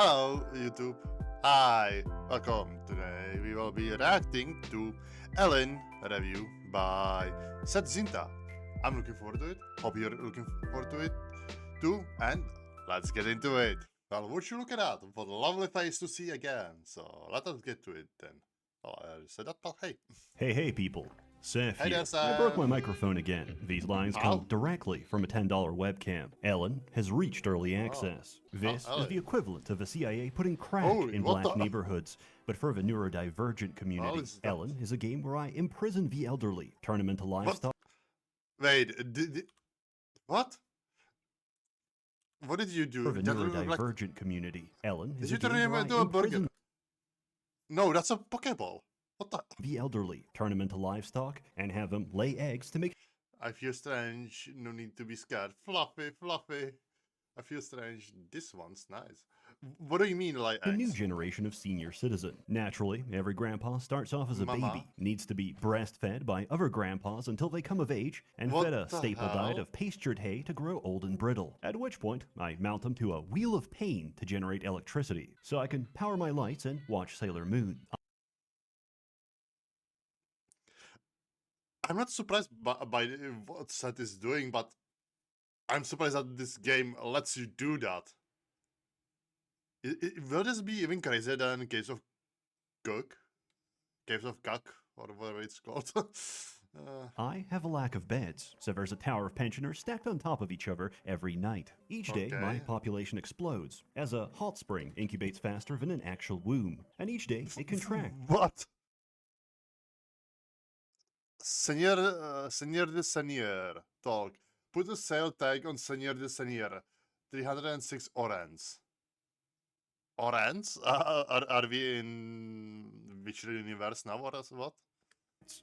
Hello, YouTube. Hi, welcome. Today we will be reacting to Elin review by Zinta. I'm looking forward to it. Hope you're looking forward to it too. And let's get into it. Well, would you look at that? What a lovely face to see again. So let us get to it then. Oh, I said that, but hey. Hey people. Seth Hey here. there, I broke my Seth. microphone again. These lines How? come directly from a $10 webcam. Elin has reached early access. This is Elin. the equivalent of the CIA putting crack Holy, in what black the- neighborhoods, but for the neurodivergent community. is that? Elin is a game where I imprison the elderly, turn them into livestock. Wait, what? What did you do? For the That looked like- neurodivergent community. Elin Did is you a turn game him where I into a burger? imprison No, that's a Pokeball. What the? the elderly, turn them into livestock, and have them lay eggs to make I feel strange. No need to be scared. Fluffy, fluffy. I feel strange. This one's nice. What do you mean, like a new eggs? generation of senior citizen. Naturally, every grandpa starts off as a Mama. baby, needs to be breastfed by other grandpas until they come of age, and What fed a the staple diet hell? of pastured hay to grow old and brittle. At which point, I mount them to a wheel of pain to generate electricity, so I can power my lights and watch Sailor Moon. I'm not surprised by what Seth is doing, but I'm surprised that this game lets you do that. Will this be even crazier than Caves of Cook? Caves of Cuck, or whatever it's called. I have a lack of beds, so there's a tower of pensioners stacked on top of each other every night. Each day, my Okay. population explodes, as a hot spring incubates faster than an actual womb, and each day it contracts. What? Senior de Senior. Talk. Put a sale tag on Senior de Senior. 306 orans. Orans? Are we in which universe now or what?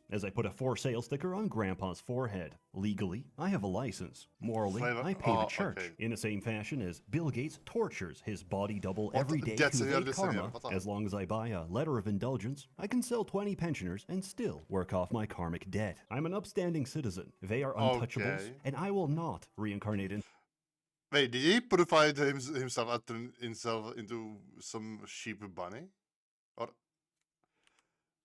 As I put a for sale sticker on Grandpa's forehead. Legally, I have a license. Morally, Flavor- I pay the oh, church. okay. In the same fashion as Bill Gates tortures his body double What every the- day that's to another evade scenario, karma. what the- As long as I buy a letter of indulgence, I can sell 20 pensioners and still work off my karmic debt. I'm an upstanding citizen. They are untouchables, Okay. and I will not reincarnate in Wait, did he purify himself and turn himself into some sheep bunny? Or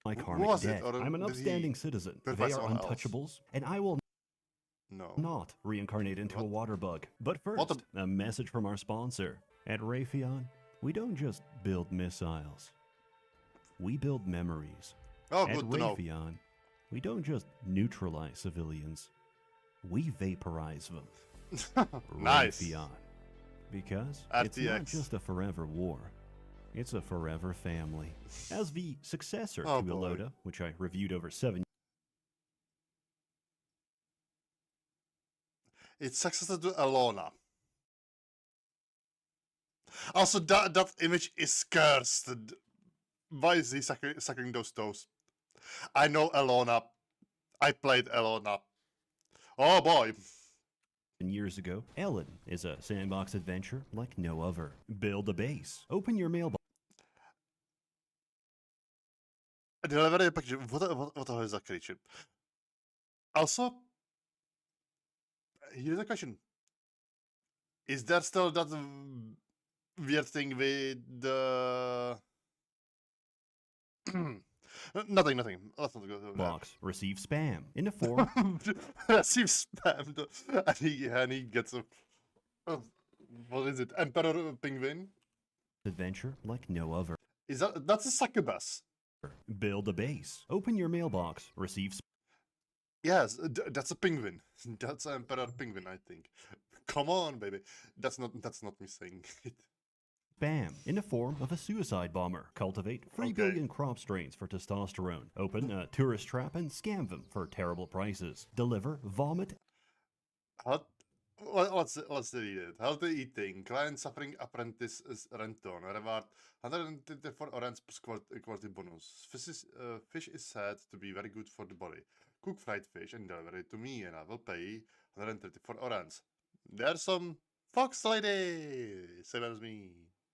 my Who karmic was it? debt. Or I'm an did he upstanding citizen. purify They are someone else? untouchables, and I will no? not reincarnate into a water bug. But What first, a message from our sponsor. At Raytheon, we don't just build missiles. We build memories. Oh, At good to know. Raytheon, we don't just neutralize civilians. We vaporize them. Nice. Raytheon. Because it's not RTX. just a forever war. It's a forever family. As the successor Oh, to boy. Iloda, which I reviewed over 7 It's successor to Alona. Also, that image is cursed. Why is he sucking those toes? I know Alona. I played Alona. Oh boy. years ago, Elin is a sandbox adventure like no other. Build a base. Open your mailbox. Delivery package. What the hell is that creature? Also, here's a question. Is there still that weird thing with the... nothing. Let's not go there. Box receive spam in the form Receive spam. And he gets a... what is it? Emperor Penguin? adventure like no other. That's a succubus. Build a base. Open your mailbox. Receive Yes, that's a penguin. That's Emperor Penguin, I think. Come on, baby. That's not me saying it. spam in the form of a suicide bomber. Cultivate 3 Okay. billion crop strains for testosterone. Open a tourist trap and scam them for terrible prices. Deliver vomit Let's read it. Healthy eating. Client suffering apprentice is renton. Reward 124 orange plus quality bonus. Fish is said to be very good for the body. Cook fried fish and deliver it to me and I will pay 134 orange. There's some fox lady. Same as me.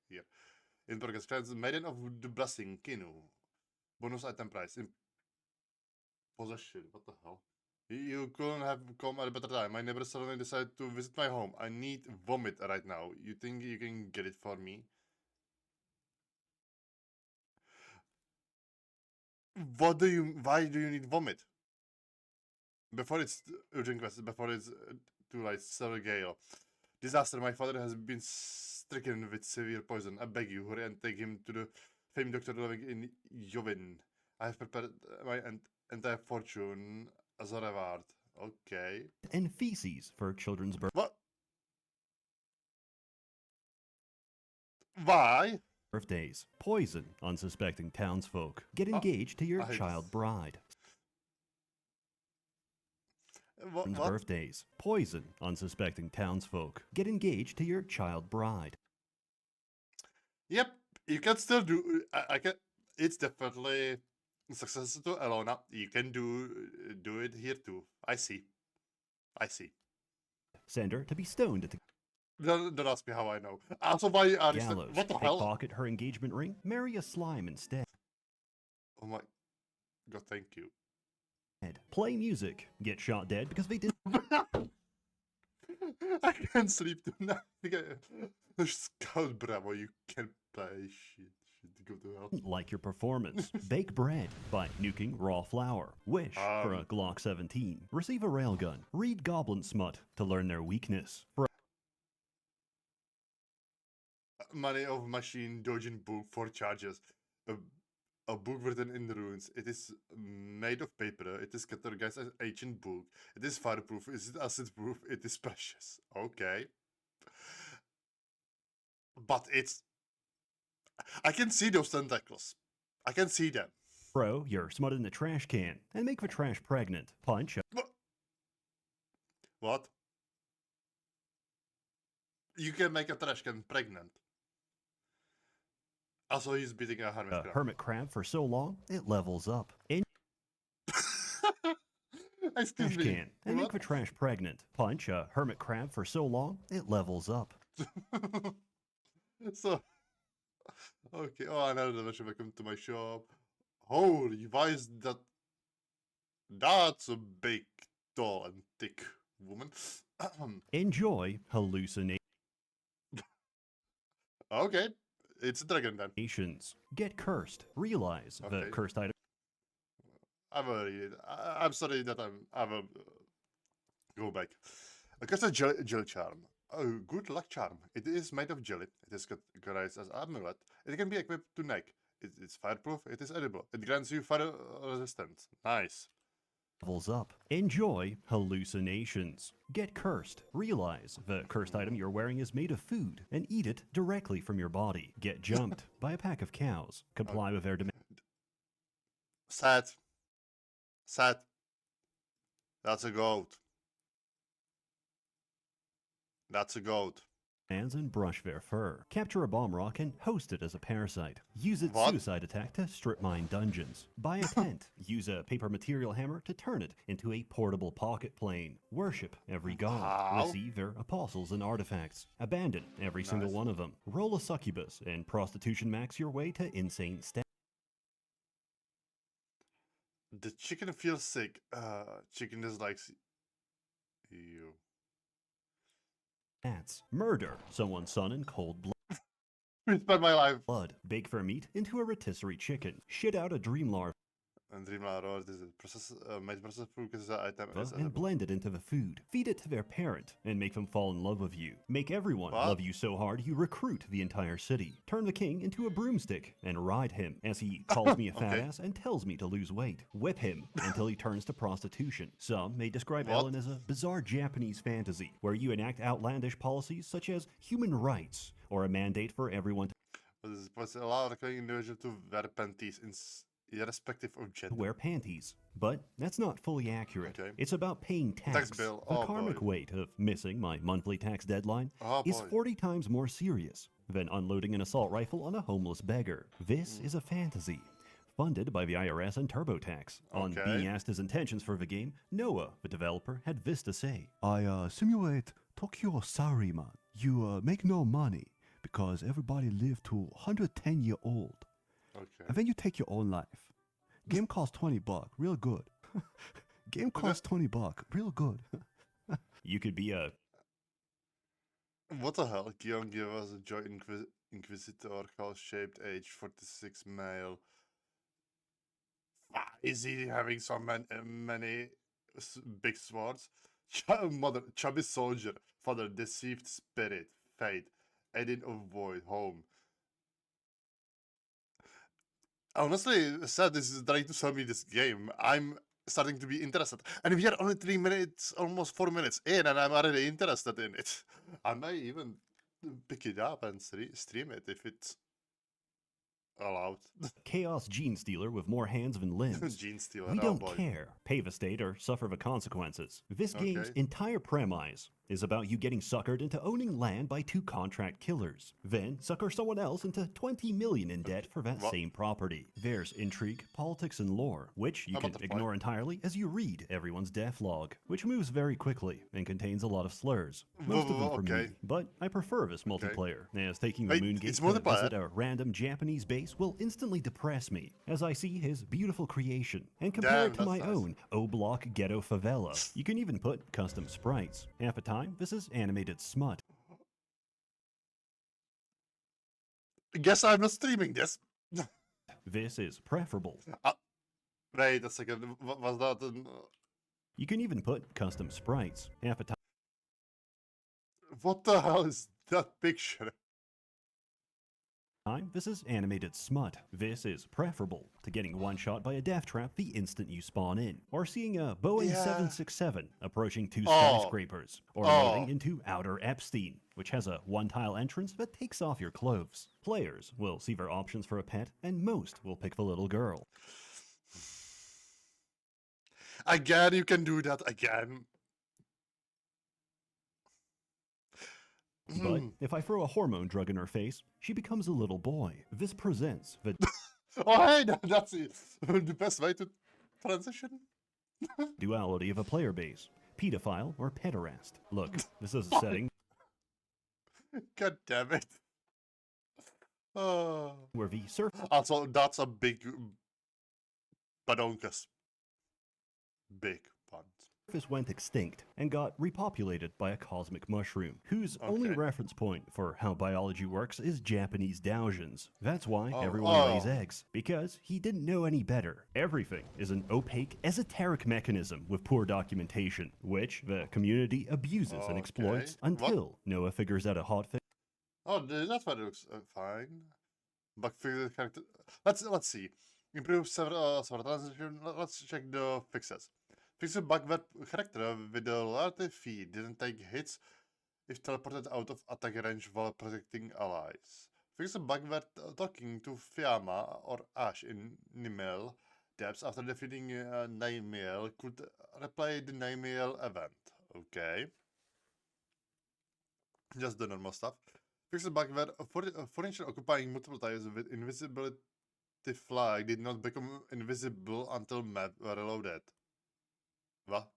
Here. In progress. Clients maiden of the blessing. Kinu. Bonus item price. In possession. What the hell? You couldn't have come at a better time. My neighbor suddenly decided to visit my home. I need vomit right now. You think you can get it for me? Why do you need vomit? Before it's urgent question, before it's too late, Sir Gale. Disaster, my father has been stricken with severe poison. I beg you, hurry and take him to the famed doctor living in Jovin. I have prepared my entire fortune as a reward. Okay. And feces for children's What? Why? birthdays. Poison unsuspecting townsfolk. Get engaged to your I- child bride. What? Birthdays. Poison unsuspecting townsfolk. Get engaged to your child bride. Yep, you can still do. I can. It's definitely success to Elona. You can do it here too. I see. I see. Send her to be stoned at the Don't ask me how I know. Also, why are you gallows. what the hell? Pickpocket her engagement ring. Marry a slime instead. Oh my god! Thank you. Play music. Get shot dead because they did I can't sleep tonight. Scout Bravo, you can play shit. Go to hell. like your performance. Bake bread by nuking raw flour. Wish for a Glock 17. Receive a railgun. Read Goblin Smut to learn their weakness. Money of machine dojin book for charges. A book written in runes. It is made of paper. It is categorized as ancient book. It is fireproof. Is it acid proof? It is precious. Okay. But it's... I can see those tentacles. I can see them. Throw your smut in the trash can and make the trash pregnant. Punch. What? You can make a trash can pregnant. Also, he's beating a hermit crab. Hermit crab for so long it levels up. In Excuse trash me. can and make the trash pregnant. Punch a hermit crab for so long it levels up. So, okay. Oh, another version. Welcome to my shop. Holy, why is that? That's a big, tall, and thick woman. Enjoy hallucinations. Okay, it's a dragon then. Get cursed. Realize the Okay. cursed item I'm sorry that I will go back. A custom jelly charm. Oh, good luck charm. It is made of jelly. It is categorized as amulet. It can be equipped to neck. It's fireproof. It is edible. It grants you fire resistance. Nice. levels up. Enjoy hallucinations. Get cursed. Realize the cursed item you're wearing is made of food and eat it directly from your body. Get jumped by a pack of cows. Comply with their demands. Sad. Sad. That's a goat. That's a goat. And brush their fur. Capture a bomb rock and host it as a parasite. Use its What? suicide attack to strip mine dungeons. Buy a tent. Use a paper material hammer to turn it into a portable pocket plane. Worship every god. How? Receive their apostles and artifacts. Abandon every single one of them. Roll a succubus and prostitution max your way to insane stats. The chicken feels sick. Chicken dislikes you. Murder someone's son in cold We spent my life. blood. Bake their meat into a rotisserie chicken. Shit out a dream larva And Dreamlador, this is process, made process food because item is and blend it into the food. Feed it to their parent and make them fall in love with you. Make everyone What? love you so hard you recruit the entire city. Turn the king into a broomstick and ride him as he calls me a fat Okay. ass and tells me to lose weight. Whip him until he turns to prostitution. Some may describe What? Elin as a bizarre Japanese fantasy where you enact outlandish policies such as human rights or a mandate for everyone This was allow the individual to wear panties irrespective of to gender. wear panties. But that's not fully accurate. Okay. It's about paying tax. bill. The Oh, karmic boy. weight of missing my monthly tax deadline Oh, is boy. 40 times more serious than unloading an assault rifle on a homeless beggar. This is a fantasy. Funded by the IRS and TurboTax. On Okay. being asked his intentions for the game, Noah, the developer, had this to say. I simulate Tokyo Salaryman. You make no money because everybody live to 110-year-old. Okay. And then you take your own life. Game costs $20, real good. Game costs $20, real good. You could be a What the hell? Gion gave us a joy Inquisitor, call shaped age 46 male. Is he having so many big swords? Mother, chubby soldier, father, deceived spirit, fate, Edin of void, home. Honestly, sad this is trying to sell me this game. I'm starting to be interested. And we are only 3 minutes, almost 4 minutes in, and I'm already interested in it. I may even pick it up and stream it if it's allowed. Chaos Gene Stealer with more hands than limbs. Gene Stealer, We oh don't boy. care, pave a state, or suffer the consequences. This game's Okay. entire premise is about you getting suckered into owning land by 2 contract killers, then sucker someone else into 20 million in debt for that What? same property. There's intrigue, politics, and lore, which you How can about the ignore entirely as you read everyone's death log, which moves very quickly and contains a lot of slurs, most of them from Okay. me. But I prefer this multiplayer, as taking the Wait, Moongate it's to multiplayer? visit a random Japanese base will instantly depress me, as I see his beautiful creation and compare Damn, it to my that's nice. own O-Block ghetto favela. You can even put custom sprites. Half the time, this is animated smut. Guess I'm not streaming this. This is preferable. Wait a second, was that an... You can even put custom sprites. Half the time, What the hell is that picture? this is animated smut. This is preferable to getting one shot by a death trap the instant you spawn in, or seeing a Boeing Yeah. 767 approaching 2 Oh. skyscrapers, or Oh. loading into Outer Epstein, which has a one-tile entrance that takes off your clothes. Players will see their options for a pet, and most will pick the little girl. Again, you can do that again. But if I throw a hormone drug in her face, she becomes a little boy. This presents the Oh, hey, that's it. The best way to transition. duality of a player base. Pedophile or pederast. Look, this is a setting God damn it. Oh. where the surface Also, that's a big badonkus. Big puns. went extinct and got repopulated by a cosmic mushroom, whose only Okay. reference point for how biology works is Japanese Daojins. That's why Oh, everyone lays oh. eggs, because he didn't know any better. Everything is an opaque, esoteric mechanism with poor documentation, which the community abuses and exploits Okay. What? until Noah figures out a hot fix. Oh, that's what it looks fine. Bug fix character. Let's see. Improve several transition. Let's check the fixes. Fix a bug where character with a large feet didn't take hits if teleported out of attack range while protecting allies. Fix a bug where talking to Fiamma or Ash in Nimel depths after defeating Naimiel could replay the Naimiel event. Okay. Just the normal stuff. Fix a bug where a furniture occupying multiple tiles with invisibility flag did not become invisible until map were reloaded. What?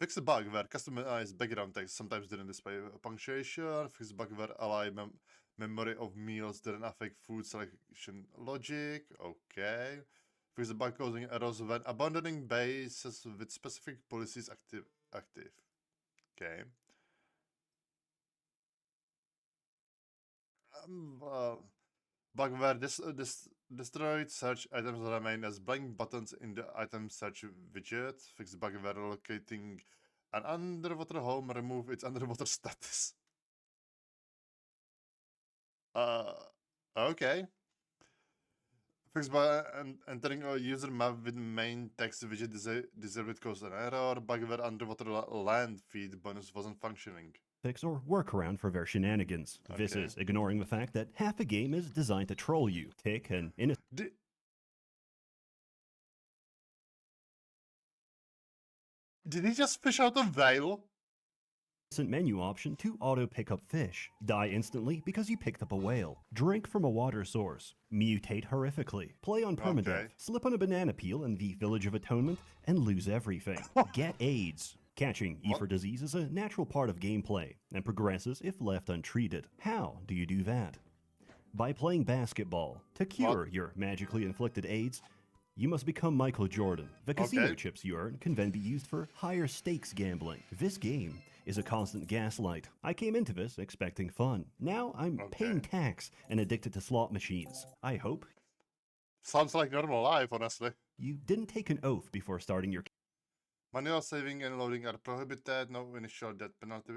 Fix a bug where customized background text sometimes didn't display punctuation. Fix a bug where ally memory of meals didn't affect food selection logic. Okay. Fix a bug causing errors when abandoning bases with specific policies active. Okay. Bug where this destroyed search items remain as blank buttons in the item search widget. Fix the bug where locating an underwater home remove its underwater status. Okay. Fix by entering a user map with main text widget disabled cause an error. Bug where underwater land feed bonus wasn't functioning. Or workaround for their shenanigans. This Okay. is ignoring the fact that half a game is designed to troll you. Take an innocent Did he just fish out a whale? menu option to auto pick up fish. Die instantly because you picked up a whale. Drink from a water source. Mutate horrifically. Play on permadeath. Okay. Slip on a banana peel in the Village of Atonement and lose everything. Get AIDS. Catching E for disease is a natural part of gameplay and progresses if left untreated. How do you do that? By playing basketball. To cure your magically inflicted AIDS, you must become Michael Jordan. The casino Okay. chips you earn can then be used for higher stakes gambling. This game is a constant gaslight. I came into this expecting fun. Now I'm paying tax and addicted to slot machines. I hope Sounds like normal life, honestly. You didn't take an oath before starting your Manual saving and loading are prohibited. No initial death penalty.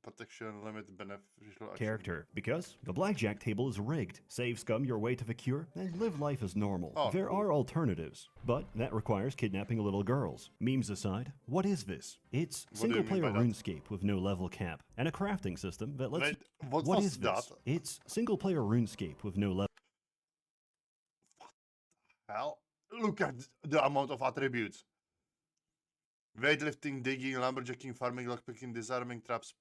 Protection limit beneficial action. character, because the blackjack table is rigged. Save scum your way to the cure and live life as normal. Oh, There cool. are alternatives, but that requires kidnapping little girls. Memes aside, what is this? It's What do you mean single-player by that? RuneScape with no level cap, and a crafting system that lets Wait, you... what What was is this? that? It's single-player RuneScape with no level... Hell, look at the amount of attributes. Weightlifting, digging, lumberjacking, farming, lockpicking, disarming, traps,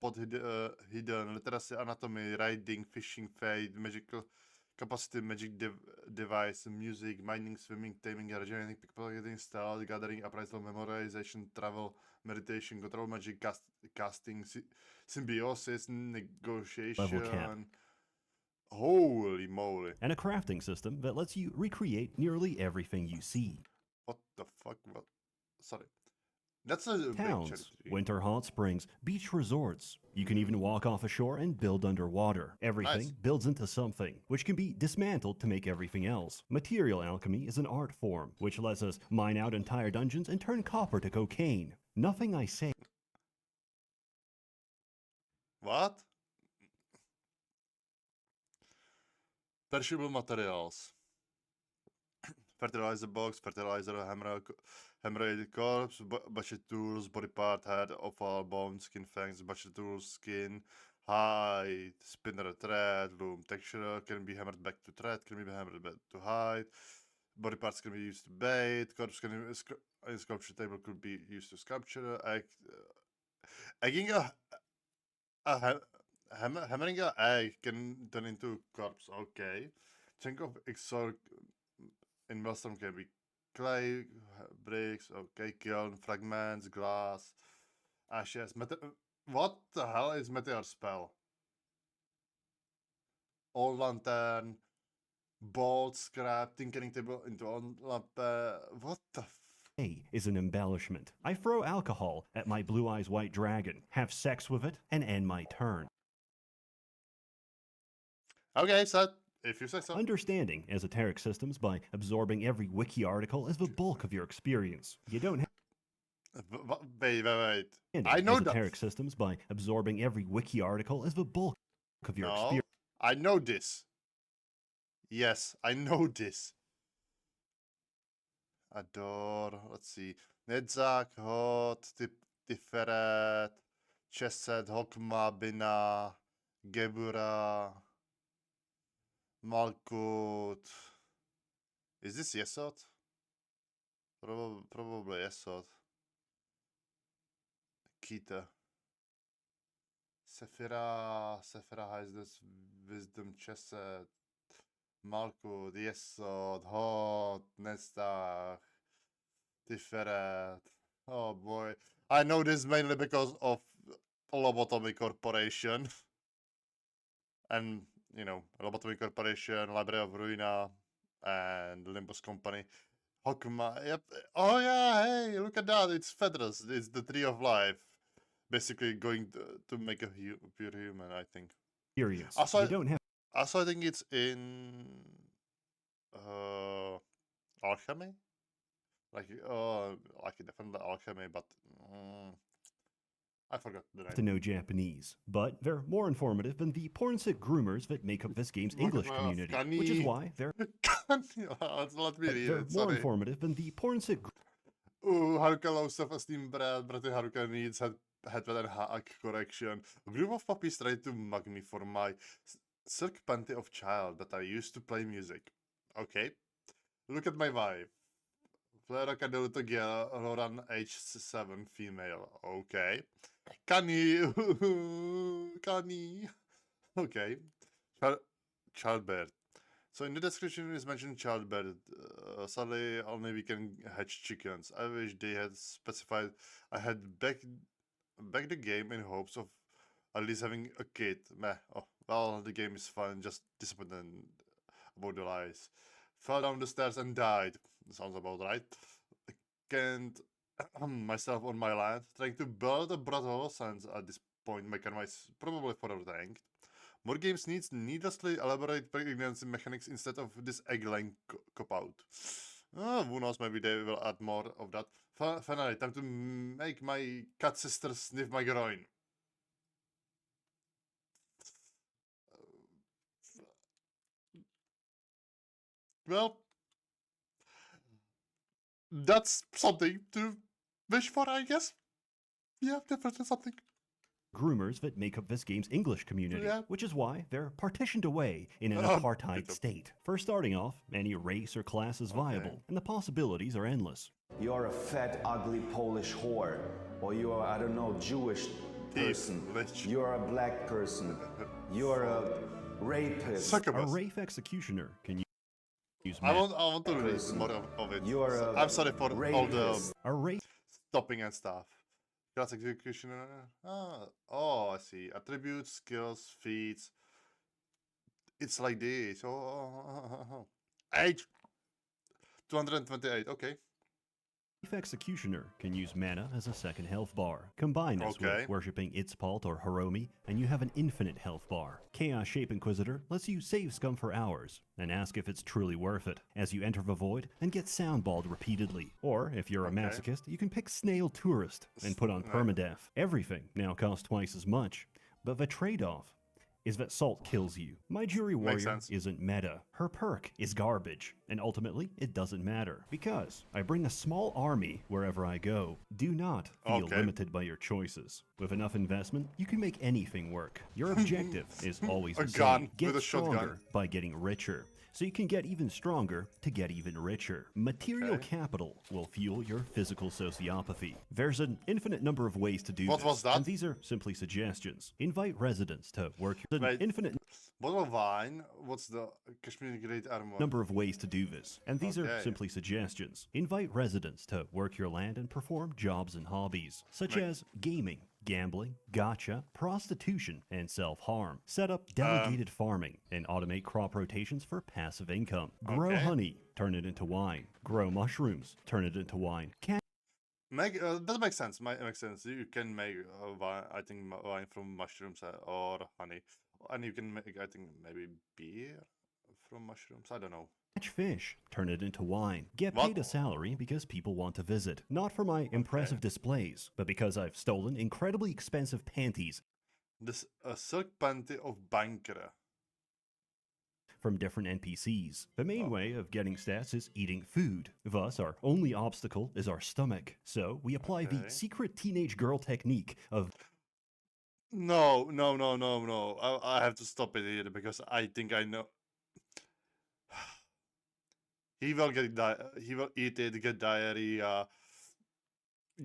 hidden, literacy, anatomy, riding, fishing, fade, magical capacity, magic device, music, mining, swimming, taming, regenerating, pickpocketing, stealth, gathering, appraisal, memorization, travel, meditation, control magic, casting, symbiosis, negotiation. Holy moly. And a crafting system that lets you recreate nearly everything you see. What the fuck? What? Sorry. That's a big Towns, charity. winter hot springs, beach resorts. You can even walk off a shore and build underwater. Everything Nice. builds into something, which can be dismantled to make everything else. Material alchemy is an art form, which lets us mine out entire dungeons and turn copper to cocaine. Nothing I say. What? Perishable materials. Fertilizer box, fertilizer, hemorrhoid corpse, butcher tools, body part, head, offal, bone, skin, fangs, butcher tools, skin, hide, spinner, thread, loom, texture, can be hammered back to thread, can be hammered back to hide, body parts can be used to bait, corpse can be, a sculpture table could be used to sculpture, egging hammering a egg can turn into corpse, okay. Chunk of exotic in Maelstrom can be clay, bricks, okay, kiln, fragments, glass, ashes. What the hell is meteor spell? Old lantern, bolt, scrap, tinkering table into on lamp. What the? Is an embellishment. I throw alcohol at my blue eyes white dragon, have sex with it, and end my turn. Okay, so if you say so. Understanding esoteric systems by absorbing every wiki article is the bulk of your experience. You don't have Wait. I know esoteric that. systems by absorbing every wiki article is the bulk of your No, experience. I know this. Yes, I know this. Adore. Let's see. Nedzak, Hot, Tiferet, Chesed, Hokma, Bina, Gebura, Malkut. Is this Yesod? Probably Yesod. Kita. Sephira has this wisdom Chesed. Malkut, Yesod, Hot, Nedzak, Tiferet. Oh boy. I know this mainly because of Lobotomy Corporation. And, you know, Lobotomy Corporation, Library of Ruina, and Olympus Company. Hokuma, yep. Oh yeah, hey, look at that. It's Fedras. It's the Tree of Life. Basically going to make a pure human, I think. Also, You don't have I think it's in alchemy. Like definitely alchemy, but I forgot the name. to know Japanese, but they're more informative than the porn-sick groomers that make up this game's Look at English my community, Afghani. which is why they're Let me read they're it, more sorry. informative than the porn-sick Haruka low self-esteem brat, Bratty Haruka needs headband and hack correction. A group of puppies tried to mug me for my silk panty of child that I used to play music. Okay. Look at my wife. Flora Cadeluto Roran age 7 female. Okay. Kani. Kani. Okay. Childbirth. So in the description is mentioned childbirth. Sadly, only we can hatch chickens. I wish they had specified. I had back the game in hopes of at least having a kid. Meh. Oh, well, the game is fun. Just disappointed about the lies. Fell down the stairs and died. Sounds about right. Can't myself on my land. Trying to build a brothel since at this point my karma is probably forever tanked. More games needs needlessly elaborate pregnancy mechanics instead of this egg-laying cop-out. Who knows, maybe they will add more of that. Finally, time to make my cat sister sniff my groin. Well, that's something to wish for, I guess. Yeah, definitely something. Groomers that make up this game's English community, Yeah. which is why they're partitioned away in an apartheid state. For starting off, any race or class is viable, and the possibilities are endless. You're a fat, ugly Polish whore, or you are, I don't know, Jewish person. You're a black person. You're a rapist. A rape executioner can use I want to release more of it. I'm sorry for all the stopping and stuff. Class executioner. Oh, I see. Attributes, skills, feats. It's like this. Age 228. Okay. Executioner can use mana as a second health bar. Combine this with worshipping Itzpalt or Hiromi, and you have an infinite health bar. Chaos Shape Inquisitor lets you save scum for hours, and ask if it's truly worth it, as you enter the void and get soundballed repeatedly. Or, if you're a masochist, you can pick Snail Tourist and put on permadeath. Everything now costs twice as much, but the trade-off is that Salt kills you. My Jury Warrior isn't meta. Her perk is garbage, and ultimately, it doesn't matter. Because I bring a small army wherever I go. Do not feel limited by your choices. With enough investment, you can make anything work. Your objective is always the same. Get stronger by getting richer. So you can get even stronger to get even richer. Material capital will fuel your physical sociopathy. There's an infinite number of ways to do this, and these are simply suggestions. Invite residents to work your infinite bottle of wine. What's the Kashmiri Great Armor? Number of ways to do this, and these are simply suggestions. Invite residents to work your land and perform jobs and hobbies, such as gaming, gambling, gacha, prostitution, and self-harm. Set up delegated farming and automate crop rotations for passive income. Grow honey, turn it into wine. Grow mushrooms, turn it into wine. That makes sense. Makes sense. You can make wine, I think, wine from mushrooms or honey, and you can make, I think, maybe beer from mushrooms. I don't know. Catch fish, turn it into wine. Get paid a salary because people want to visit. Not for my impressive displays, but because I've stolen incredibly expensive panties. This silk panty of banker. From different NPCs. The main way of getting stats is eating food. Thus, our only obstacle is our stomach. So, we apply the secret teenage girl technique of... No. I have to stop it here because I think I know. He will he will eat it, get diarrhea,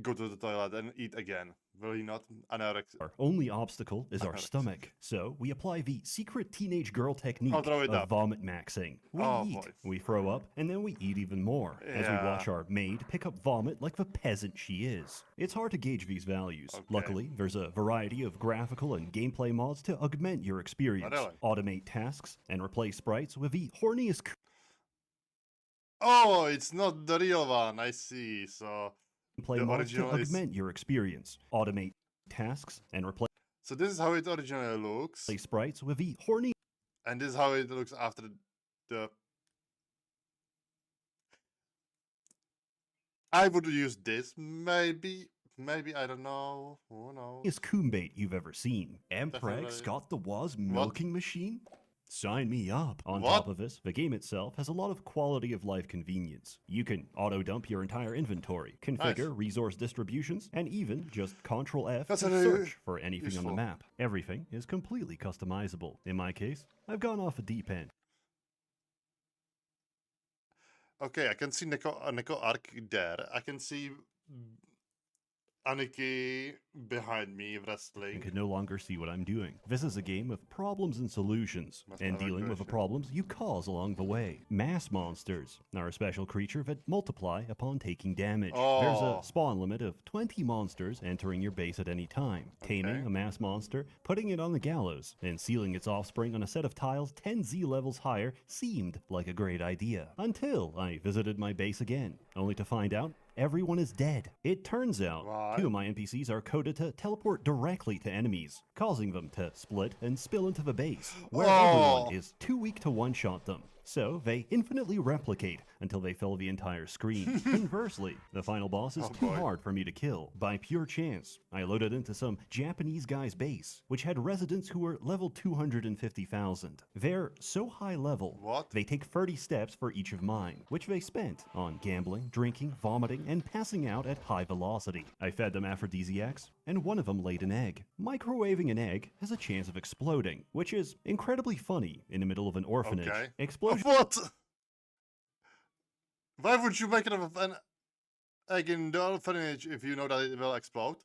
go to the toilet and eat again. Will he not? Anorexia. Our only obstacle is our stomach. So we apply the secret teenage girl technique of vomit maxing. We eat, we throw up, and then we eat even more as we watch our maid pick up vomit like the peasant she is. It's hard to gauge these values. Luckily, there's a variety of graphical and gameplay mods to augment your experience. Automate tasks and replace sprites with the horniest... Oh, it's not the real one. I see. So play mods to augment your experience. Automate tasks and replace. So this is how it originally looks. Play sprites with the horny. And this is how it looks after the. I would use this. Maybe I don't know. Who knows? Is combait you've ever seen? Ampreg Scott the Woz milking machine? Sign me up. On top of this, the game itself has a lot of quality of life convenience. You can auto-dump your entire inventory, configure resource distributions, and even just Ctrl F to search for anything on the map. Everything is completely customizable. In my case, I've gone off a deep end. Okay, I can see Neko Arc there. I can see Aniki behind me wrestling. I can no longer see what I'm doing. This is a game of problems and solutions, and dealing with the problems you cause along the way. Mass monsters are a special creature that multiply upon taking damage. There's a spawn limit of 20 monsters entering your base at any time. Taming a mass monster, putting it on the gallows, and sealing its offspring on a set of tiles 10 Z levels higher seemed like a great idea. Until I visited my base again, only to find out everyone is dead. It turns out, Why? 2 of my NPCs are coded to teleport directly to enemies, causing them to split and spill into the base, where Oh. everyone is too weak to one-shot them. So they infinitely replicate until they fill the entire screen. Conversely, the final boss is too boy. hard for me to kill. By pure chance, I loaded into some Japanese guy's base, which had residents who were level 250,000. They're so high level, What? they take 30 steps for each of mine, which they spent on gambling, drinking, vomiting, and passing out at high velocity. I fed them aphrodisiacs, and one of them laid an egg. Microwaving an egg has a chance of exploding, which is incredibly funny in the middle of an orphanage. Okay. Explosion What? Why would you make it of an egg in the orphanage if you know that it will explode?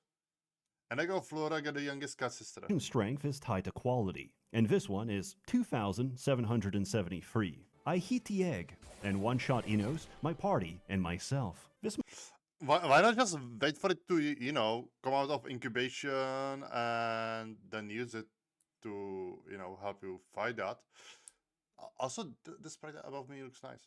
And I go Flora, get the youngest cat sister. strength is tied to quality, and this one is 2,773. I heat the egg, and one-shot Inos, my party, and myself. This Why not just wait for it to, you know, come out of incubation and then use it to, you know, help you fight that? Also, the sprite above me looks nice.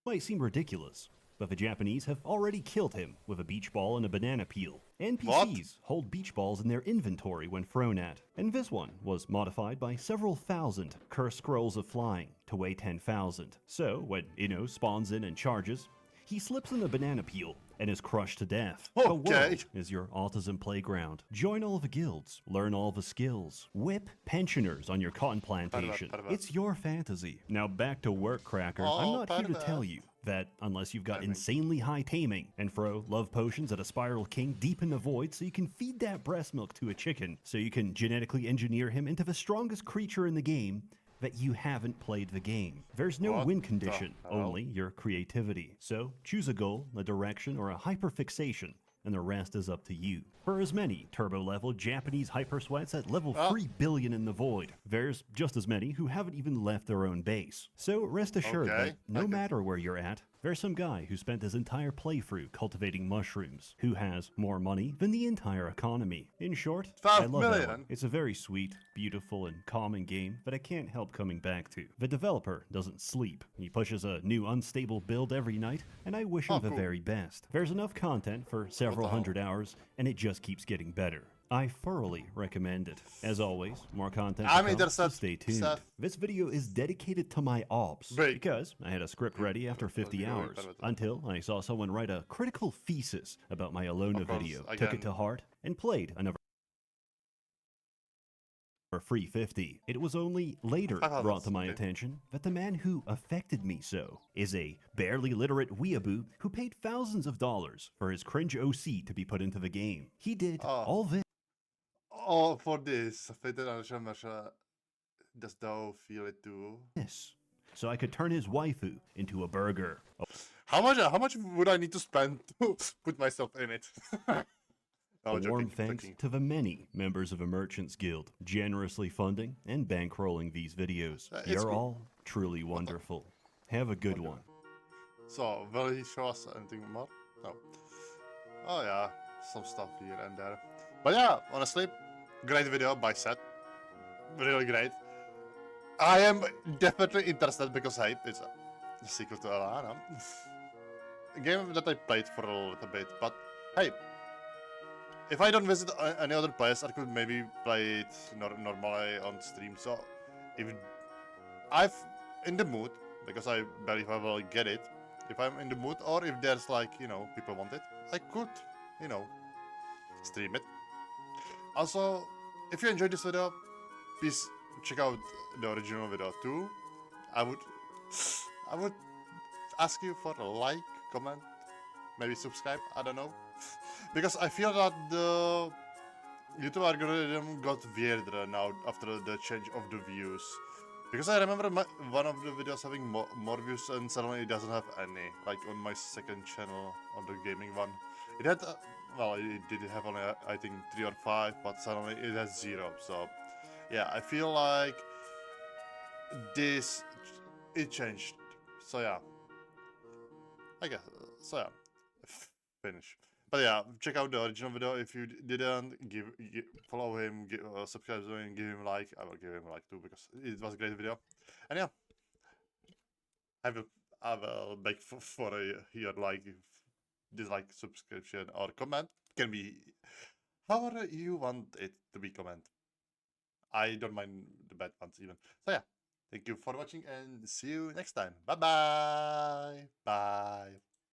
might seem ridiculous, but the Japanese have already killed him with a beach ball and a banana peel. NPCs hold beach balls in their inventory when thrown at, and this one was modified by several thousand cursed scrolls of flying to weigh 10,000. So when Ino spawns in and charges, he slips in a banana peel and is crushed to death. The Okay. world is your autism playground. Join all the guilds, learn all the skills, whip pensioners on your cotton plantation. Parva. It's your fantasy. Now back to work, Cracker. Oh, I'm not here to Parva. tell you that unless you've got insanely high taming and throw love potions at a spiral king deep in the void so you can feed that breast milk to a chicken so you can genetically engineer him into the strongest creature in the game, that you haven't played the game. There's no What win the condition, hell? only your creativity. So choose a goal, a direction, or a hyperfixation, and the rest is up to you. For as many turbo-level Japanese hypersweats at level 3 billion in the void, there's just as many who haven't even left their own base. So rest assured Okay, that no I can- matter where you're at, there's some guy who spent his entire playthrough cultivating mushrooms, who has more money than the entire economy. In short, 12 I love million? Elin. It's a very sweet, beautiful, and calming game that I can't help coming back to. The developer doesn't sleep. He pushes a new unstable build every night, and I wish him Oh, the cool. very best. There's enough content for several the hell? hundred hours, and it just keeps getting better. I thoroughly recommend it. As always, more content to I'm come, so interested, stay tuned. Seth. This video is dedicated to my ops, Break. because I had a script ready after 50 hours, until I saw someone write a critical thesis about my Alona Of course, video, took again. it to heart, and played another for free 50. It was only later brought to my attention that the man who affected me so is a barely literate weeaboo who paid thousands of dollars for his cringe OC to be put into the game. He did all this. Oh, for this, does thou feel it too? So I could turn his waifu into a burger. How much would I need to spend to put myself in it? No, A warm thanks to the many members of a Merchants Guild generously funding and bankrolling these videos. It's You're cool. all truly wonderful. Have a good one. So, will he show us anything more? No. Oh yeah, some stuff here and there. But yeah, honestly, great video by Seth. Really great. I am definitely interested because hey, it's a sequel to Alana. A game that I played for a little bit, but hey, if I don't visit any other place, I could maybe play it normally on stream. So, if I'm in the mood, because I believe I will get it, if I'm in the mood, or if there's like, you know, people want it, I could, you know, stream it. Also, if you enjoyed this video, please check out the original video too. I would ask you for a like, comment, maybe subscribe, I don't know. Because I feel that the YouTube algorithm got weirder now after the change of the views. Because I remember one of the videos having more views and suddenly it doesn't have any. Like on my second channel, on the gaming one. It had, well, it did have only, I think, 3 or 5, but suddenly it has 0. So, yeah, I feel like it changed. So, yeah. I guess, so yeah. Finish. But yeah, check out the original video if you didn't. Follow him, subscribe to him, give him a like. I will give him a like too because it was a great video. And yeah, I will beg for your like dislike, subscription, or comment. Can be however you want it to be comment. I don't mind the bad ones even. So yeah, thank you for watching and see you next time. Bye-bye. Bye.